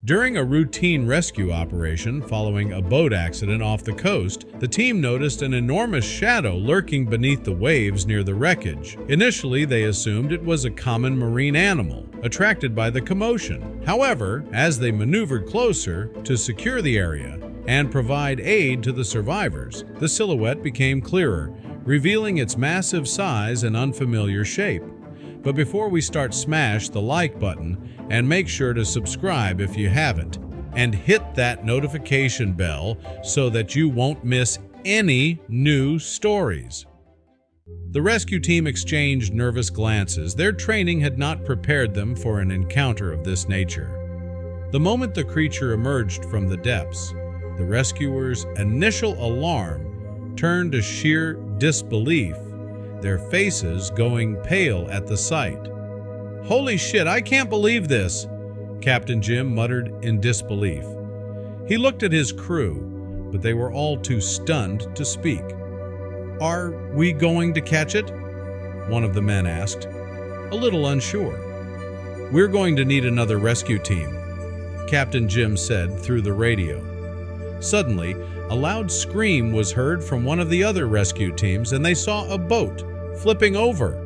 During a routine rescue operation following a boat accident off the coast, the team noticed an enormous shadow lurking beneath the waves near the wreckage. Initially, they assumed it was a common marine animal, attracted by the commotion. However, as they maneuvered closer to secure the area and provide aid to the survivors, the silhouette became clearer, revealing its massive size and unfamiliar shape. But before we start, smash the like button and make sure to subscribe if you haven't, and hit that notification bell so that you won't miss any new stories. The rescue team exchanged nervous glances. Their training had not prepared them for an encounter of this nature. The moment the creature emerged from the depths, the rescuers' initial alarm turned to sheer disbelief, their faces going pale at the sight. "Holy shit, I can't believe this," Captain Jim muttered in disbelief. He looked at his crew, but they were all too stunned to speak. "Are we going to catch it?" one of the men asked, a little unsure. "We're going to need another rescue team," Captain Jim said through the radio. Suddenly, a loud scream was heard from one of the other rescue teams, and they saw a boat flipping over.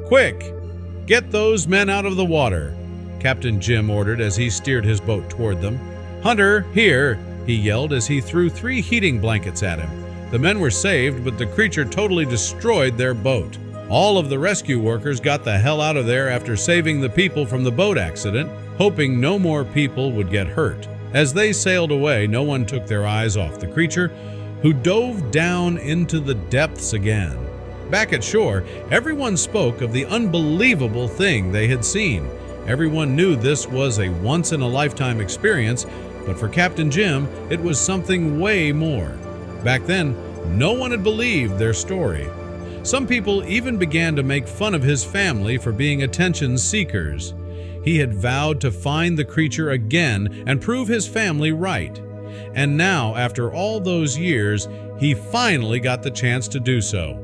"Quick! Get those men out of the water," Captain Jim ordered as he steered his boat toward them. "Hunter, here!" he yelled as he threw 3 heating blankets at him. The men were saved, but the creature totally destroyed their boat. All of the rescue workers got the hell out of there after saving the people from the boat accident, hoping no more people would get hurt. As they sailed away, no one took their eyes off the creature, who dove down into the depths again. Back at shore, everyone spoke of the unbelievable thing they had seen. Everyone knew this was a once-in-a-lifetime experience, but for Captain Jim, it was something way more. Back then, no one had believed their story. Some people even began to make fun of his family for being attention seekers. He had vowed to find the creature again and prove his family right. And now, after all those years, he finally got the chance to do so.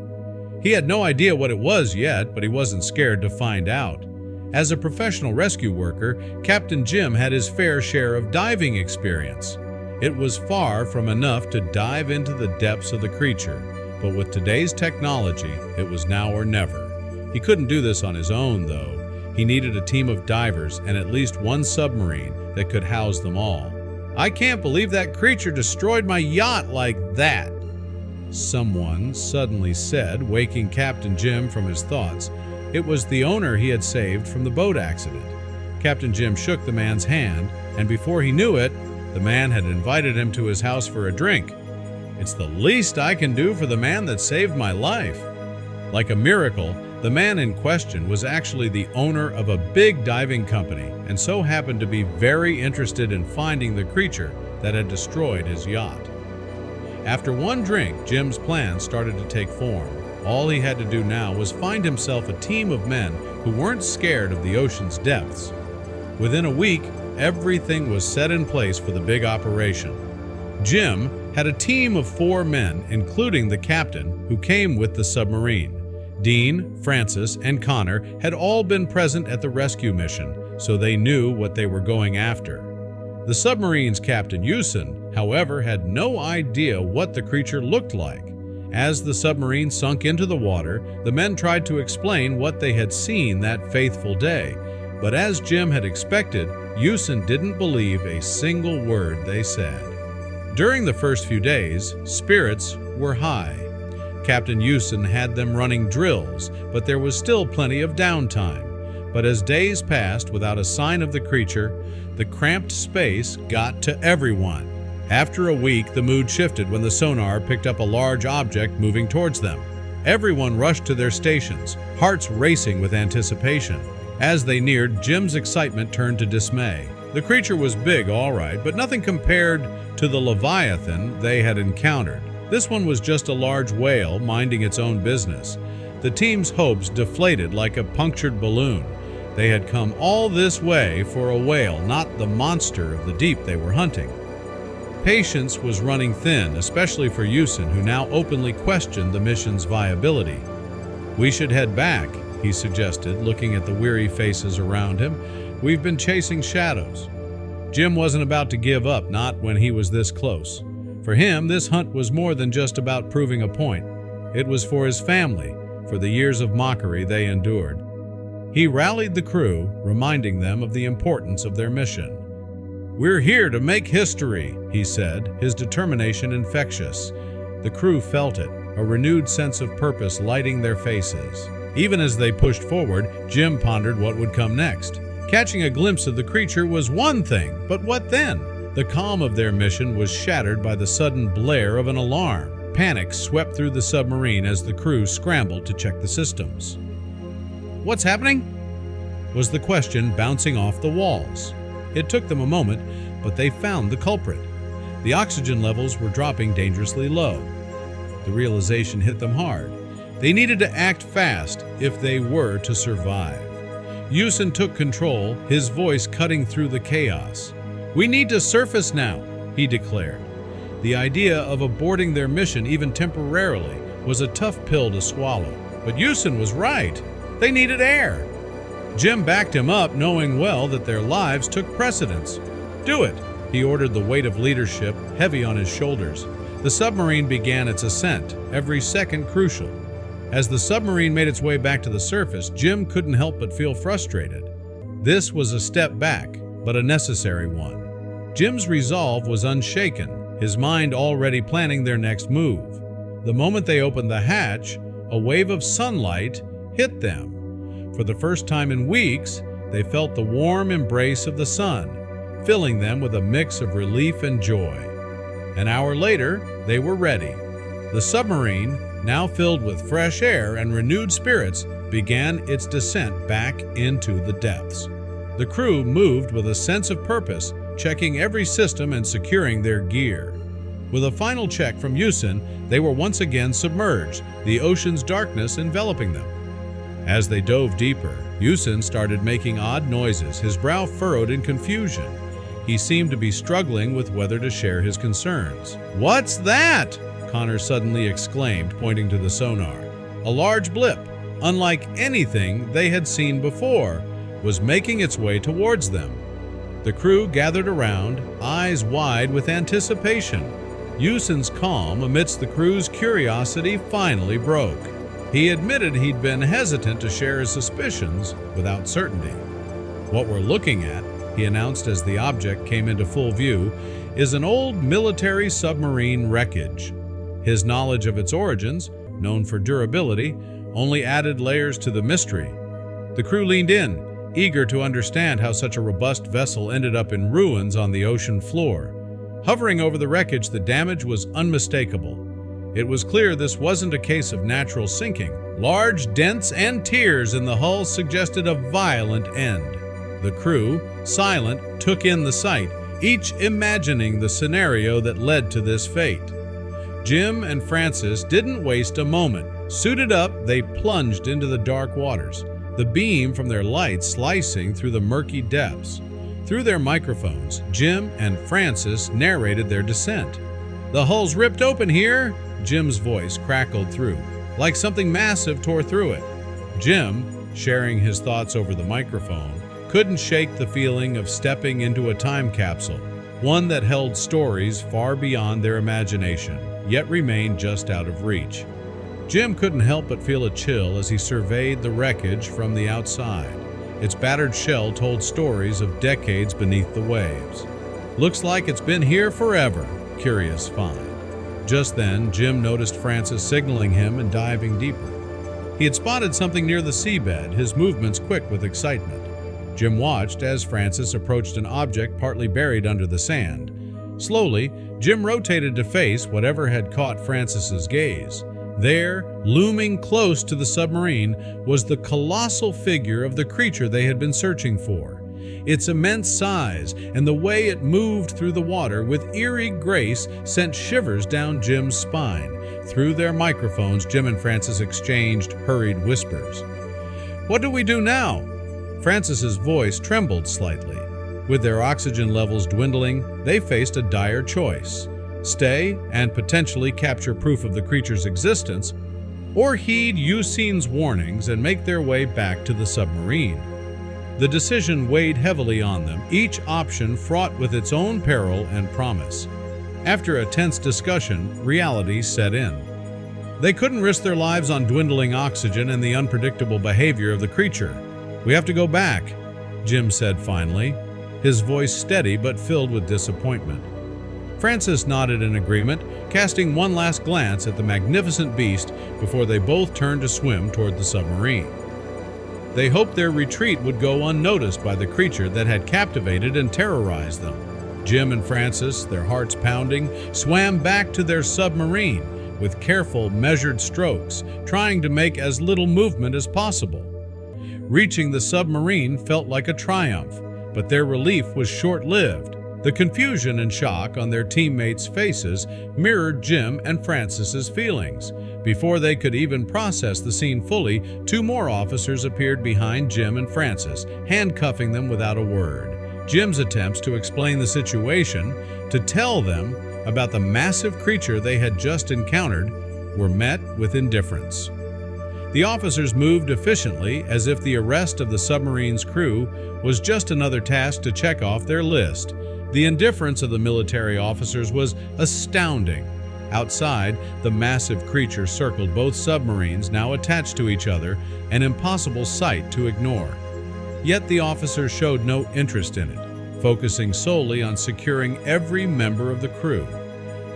He had no idea what it was yet, but he wasn't scared to find out. As a professional rescue worker, Captain Jim had his fair share of diving experience. It was far from enough to dive into the depths of the creature, but with today's technology, it was now or never. He couldn't do this on his own, though. He needed a team of divers and at least one submarine that could house them all. "I can't believe that creature destroyed my yacht like that," someone suddenly said, waking Captain Jim from his thoughts. It was the owner he had saved from the boat accident. Captain Jim shook the man's hand, and before he knew it, the man had invited him to his house for a drink. "It's the least I can do for the man that saved my life." Like a miracle, the man in question was actually the owner of a big diving company, and so happened to be very interested in finding the creature that had destroyed his yacht. After one drink, Jim's plan started to take form. All he had to do now was find himself a team of men who weren't scared of the ocean's depths. Within a week, everything was set in place for the big operation. Jim had a team of 4 men, including the captain, who came with the submarine. Dean, Francis, and Connor had all been present at the rescue mission, so they knew what they were going after. The submarine's captain, Houston, however, had no idea what the creature looked like. As the submarine sunk into the water, the men tried to explain what they had seen that faithful day. But as Jim had expected, Houston didn't believe a single word they said. During the first few days, spirits were high. Captain Houston had them running drills, but there was still plenty of downtime. But as days passed without a sign of the creature, the cramped space got to everyone. After a week, the mood shifted when the sonar picked up a large object moving towards them. Everyone rushed to their stations, hearts racing with anticipation. As they neared, Jim's excitement turned to dismay. The creature was big, all right, but nothing compared to the Leviathan they had encountered. This one was just a large whale minding its own business. The team's hopes deflated like a punctured balloon. They had come all this way for a whale, not the monster of the deep they were hunting. Patience was running thin, especially for Houston, who now openly questioned the mission's viability. "We should head back," he suggested, looking at the weary faces around him. "We've been chasing shadows." Jim wasn't about to give up, not when he was this close. For him, this hunt was more than just about proving a point. It was for his family, for the years of mockery they endured. He rallied the crew, reminding them of the importance of their mission. "We're here to make history," he said, his determination infectious. The crew felt it, a renewed sense of purpose lighting their faces. Even as they pushed forward, Jim pondered what would come next. Catching a glimpse of the creature was one thing, but what then? The calm of their mission was shattered by the sudden blare of an alarm. Panic swept through the submarine as the crew scrambled to check the systems. "What's happening?" was the question bouncing off the walls. It took them a moment, but they found the culprit. The oxygen levels were dropping dangerously low. The realization hit them hard. They needed to act fast if they were to survive. Houston took control, his voice cutting through the chaos. "We need to surface now," he declared. The idea of aborting their mission, even temporarily, was a tough pill to swallow. But Houston was right. They needed air. Jim backed him up, knowing well that their lives took precedence. "Do it," he ordered, the weight of leadership heavy on his shoulders. The submarine began its ascent, every second crucial. As the submarine made its way back to the surface, Jim couldn't help but feel frustrated. This was a step back, but a necessary one. Jim's resolve was unshaken, his mind already planning their next move. The moment they opened the hatch, a wave of sunlight hit them. For the first time in weeks, they felt the warm embrace of the sun, filling them with a mix of relief and joy. An hour later, they were ready. The submarine, now filled with fresh air and renewed spirits, began its descent back into the depths. The crew moved with a sense of purpose, checking every system and securing their gear. With a final check from Houston, they were once again submerged, the ocean's darkness enveloping them. As they dove deeper, Houston started making odd noises, his brow furrowed in confusion. He seemed to be struggling with whether to share his concerns. "What's that?" Connor suddenly exclaimed, pointing to the sonar. A large blip, unlike anything they had seen before, was making its way towards them. The crew gathered around, eyes wide with anticipation. Houston's calm amidst the crew's curiosity finally broke. He admitted he'd been hesitant to share his suspicions without certainty. "What we're looking at," he announced as the object came into full view, "is an old military submarine wreckage." His knowledge of its origins, known for durability, only added layers to the mystery. The crew leaned in, eager to understand how such a robust vessel ended up in ruins on the ocean floor. Hovering over the wreckage, the damage was unmistakable. It was clear this wasn't a case of natural sinking. Large dents and tears in the hull suggested a violent end. The crew, silent, took in the sight, each imagining the scenario that led to this fate. Jim and Francis didn't waste a moment. Suited up, they plunged into the dark waters, the beam from their lights slicing through the murky depths. Through their microphones, Jim and Francis narrated their descent. "The hull's ripped open here," Jim's voice crackled through, like something massive tore through it. Jim, sharing his thoughts over the microphone, couldn't shake the feeling of stepping into a time capsule, one that held stories far beyond their imagination, yet remained just out of reach. Jim couldn't help but feel a chill as he surveyed the wreckage from the outside. Its battered shell told stories of decades beneath the waves. "Looks like it's been here forever," curious find. Just then, Jim noticed Francis signaling him and diving deeper. He had spotted something near the seabed, his movements quick with excitement. Jim watched as Francis approached an object partly buried under the sand. Slowly, Jim rotated to face whatever had caught Francis's gaze. There, looming close to the submarine, was the colossal figure of the creature they had been searching for. Its immense size and the way it moved through the water with eerie grace sent shivers down Jim's spine. Through their microphones, Jim and Francis exchanged hurried whispers. "What do we do now?" Francis's voice trembled slightly. With their oxygen levels dwindling, they faced a dire choice: stay and potentially capture proof of the creature's existence, or heed Houston's warnings and make their way back to the submarine. The decision weighed heavily on them, each option fraught with its own peril and promise. After a tense discussion, reality set in. They couldn't risk their lives on dwindling oxygen and the unpredictable behavior of the creature. "We have to go back," Jim said finally, his voice steady but filled with disappointment. Francis nodded in agreement, casting one last glance at the magnificent beast before they both turned to swim toward the submarine. They hoped their retreat would go unnoticed by the creature that had captivated and terrorized them. Jim and Francis, their hearts pounding, swam back to their submarine with careful, measured strokes, trying to make as little movement as possible. Reaching the submarine felt like a triumph, but their relief was short-lived. The confusion and shock on their teammates' faces mirrored Jim and Francis's feelings. Before they could even process the scene fully, two more officers appeared behind Jim and Francis, handcuffing them without a word. Jim's attempts to explain the situation, to tell them about the massive creature they had just encountered, were met with indifference. The officers moved efficiently, as if the arrest of the submarine's crew was just another task to check off their list. The indifference of the military officers was astounding. Outside, the massive creature circled both submarines, now attached to each other, an impossible sight to ignore. Yet the officers showed no interest in it, focusing solely on securing every member of the crew.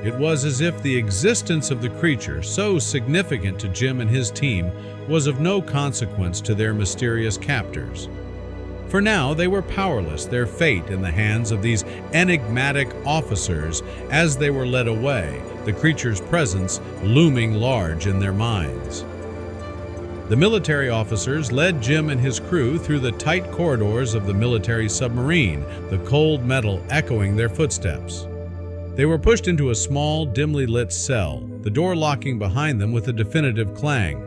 It was as if the existence of the creature, so significant to Jim and his team, was of no consequence to their mysterious captors. For now, they were powerless, their fate in the hands of these enigmatic officers as they were led away, the creature's presence looming large in their minds. The military officers led Jim and his crew through the tight corridors of the military submarine, the cold metal echoing their footsteps. They were pushed into a small, dimly lit cell, the door locking behind them with a definitive clang.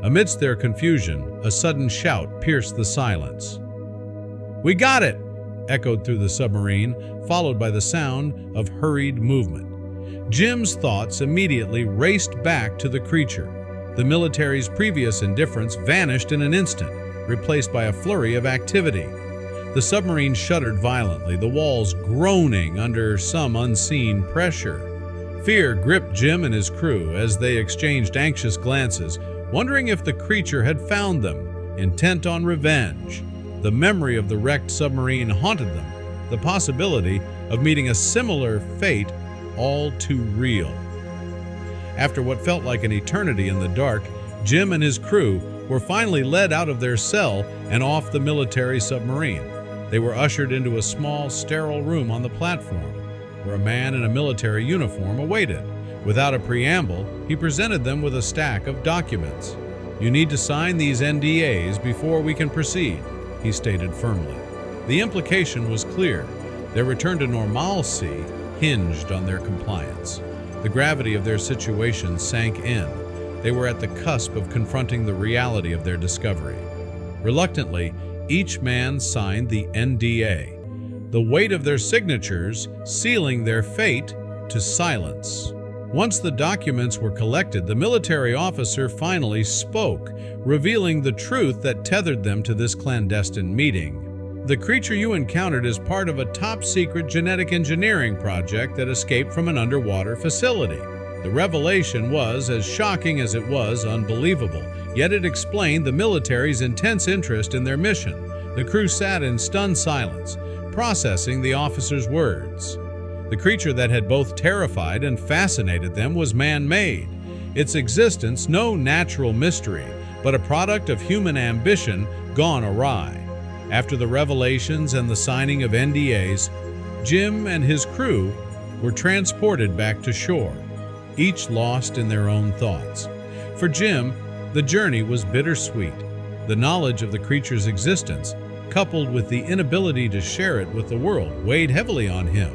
Amidst their confusion, a sudden shout pierced the silence. "We got it!" echoed through the submarine, followed by the sound of hurried movement. Jim's thoughts immediately raced back to the creature. The military's previous indifference vanished in an instant, replaced by a flurry of activity. The submarine shuddered violently, the walls groaning under some unseen pressure. Fear gripped Jim and his crew as they exchanged anxious glances, wondering if the creature had found them, intent on revenge. The memory of the wrecked submarine haunted them, the possibility of meeting a similar fate all too real. After what felt like an eternity in the dark, Jim and his crew were finally led out of their cell and off the military submarine. They were ushered into a small, sterile room on the platform, where a man in a military uniform awaited. Without a preamble, he presented them with a stack of documents. "You need to sign these NDAs before we can proceed," he stated firmly. The implication was clear. Their return to normalcy hinged on their compliance. The gravity of their situation sank in. They were at the cusp of confronting the reality of their discovery. Reluctantly, each man signed the NDA, the weight of their signatures sealing their fate to silence. Once the documents were collected, the military officer finally spoke, revealing the truth that tethered them to this clandestine meeting. "The creature you encountered is part of a top-secret genetic engineering project that escaped from an underwater facility." The revelation was, as shocking as it was, unbelievable, yet it explained the military's intense interest in their mission. The crew sat in stunned silence, processing the officer's words. The creature that had both terrified and fascinated them was man-made, its existence no natural mystery, but a product of human ambition gone awry. After the revelations and the signing of NDAs, Jim and his crew were transported back to shore, each lost in their own thoughts. For Jim, the journey was bittersweet. The knowledge of the creature's existence, coupled with the inability to share it with the world, weighed heavily on him.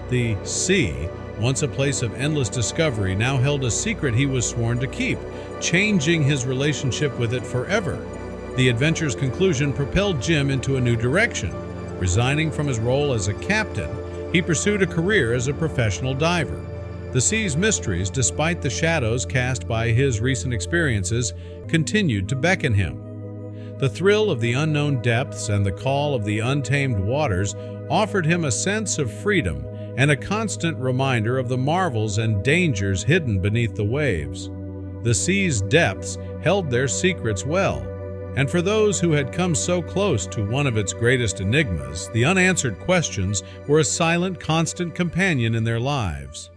The sea, once a place of endless discovery, now held a secret he was sworn to keep, changing his relationship with it forever. The adventure's conclusion propelled Jim into a new direction. Resigning from his role as a captain, he pursued a career as a professional diver. The sea's mysteries, despite the shadows cast by his recent experiences, continued to beckon him. The thrill of the unknown depths and the call of the untamed waters offered him a sense of freedom and a constant reminder of the marvels and dangers hidden beneath the waves. The sea's depths held their secrets well, and for those who had come so close to one of its greatest enigmas, the unanswered questions were a silent, constant companion in their lives.